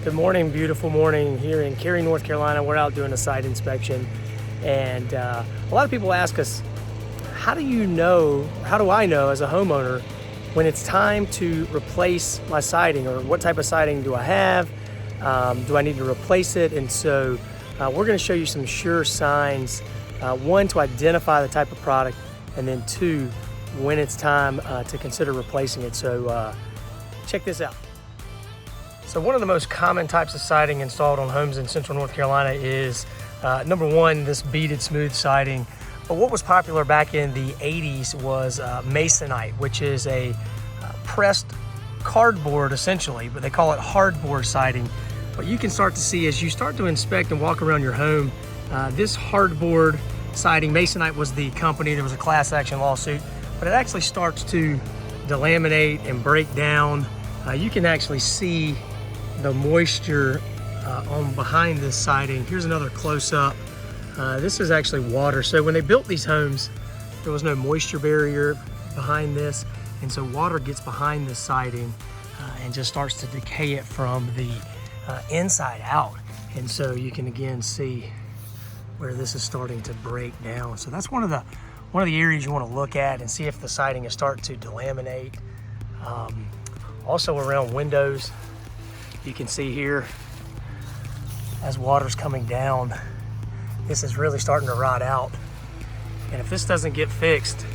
Good morning, beautiful morning here in Cary, North Carolina. We're out doing a site inspection, and a lot of people ask us, how do I know as a homeowner when it's time to replace my siding, or what type of siding do I have? Do I need to replace it? And so we're going to show you some sure signs, one, to identify the type of product, and then two, when it's time to consider replacing it. So check this out. So one of the most common types of siding installed on homes in central North Carolina is number one, this beaded smooth siding. But what was popular back in the 80s was Masonite, which is a pressed cardboard essentially, but they call it hardboard siding. What you can start to see as you start to inspect and walk around your home, this hardboard siding, Masonite was the company, there was a class action lawsuit, but it actually starts to delaminate and break down. You can actually see the moisture on behind this siding. Here's another close-up. This is actually water. So when they built these homes, there was no moisture barrier behind this, and so water gets behind this siding and just starts to decay it from the inside out. And so you can again see where this is starting to break down. So that's one of the areas you want to look at and see if the siding is starting to delaminate. Also around windows, you can see here as water's coming down, this is really starting to rot out. And if this doesn't get fixed,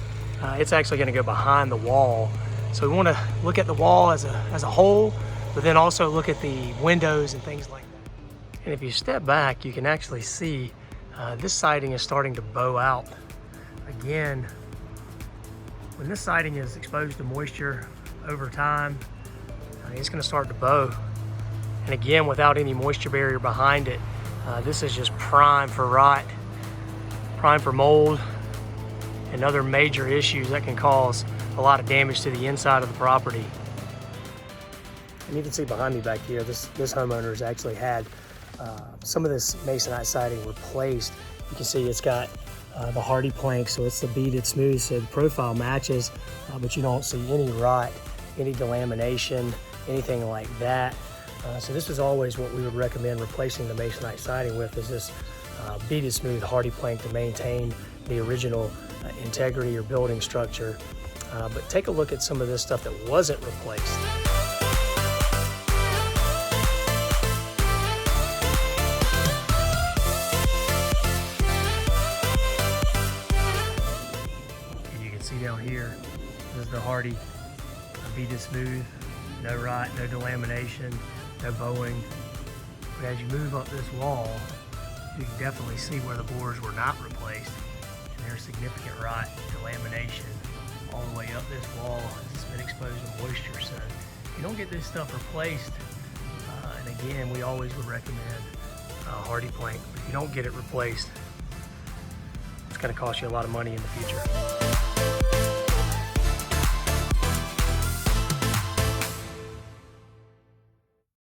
it's actually going to go behind the wall. So we want to look at the wall as a whole, but then also look at the windows and things like that. And if you step back, you can actually see this siding is starting to bow out. Again, when this siding is exposed to moisture over time, it's going to start to bow. And again, without any moisture barrier behind it, this is just prime for rot, prime for mold, and other major issues that can cause a lot of damage to the inside of the property. And you can see behind me back here, this homeowner has actually had some of this Masonite siding replaced. You can see it's got the Hardieplank, so it's the beaded smooth, so the profile matches, but you don't see any rot, any delamination, anything like that. So this is always what we would recommend replacing the Masonite siding with, is this beaded smooth Hardieplank to maintain the original integrity or building structure. But take a look at some of this stuff that wasn't replaced. And you can see down here, this is the Hardie beaded smooth, no rot, no delamination, no bowing. But as you move up this wall, you can definitely see where the boards were not replaced. And there's significant rot, delamination all the way up this wall. It's been exposed to moisture. So if you don't get this stuff replaced, and again, we always would recommend Hardieplank, but if you don't get it replaced, it's going to cost you a lot of money in the future.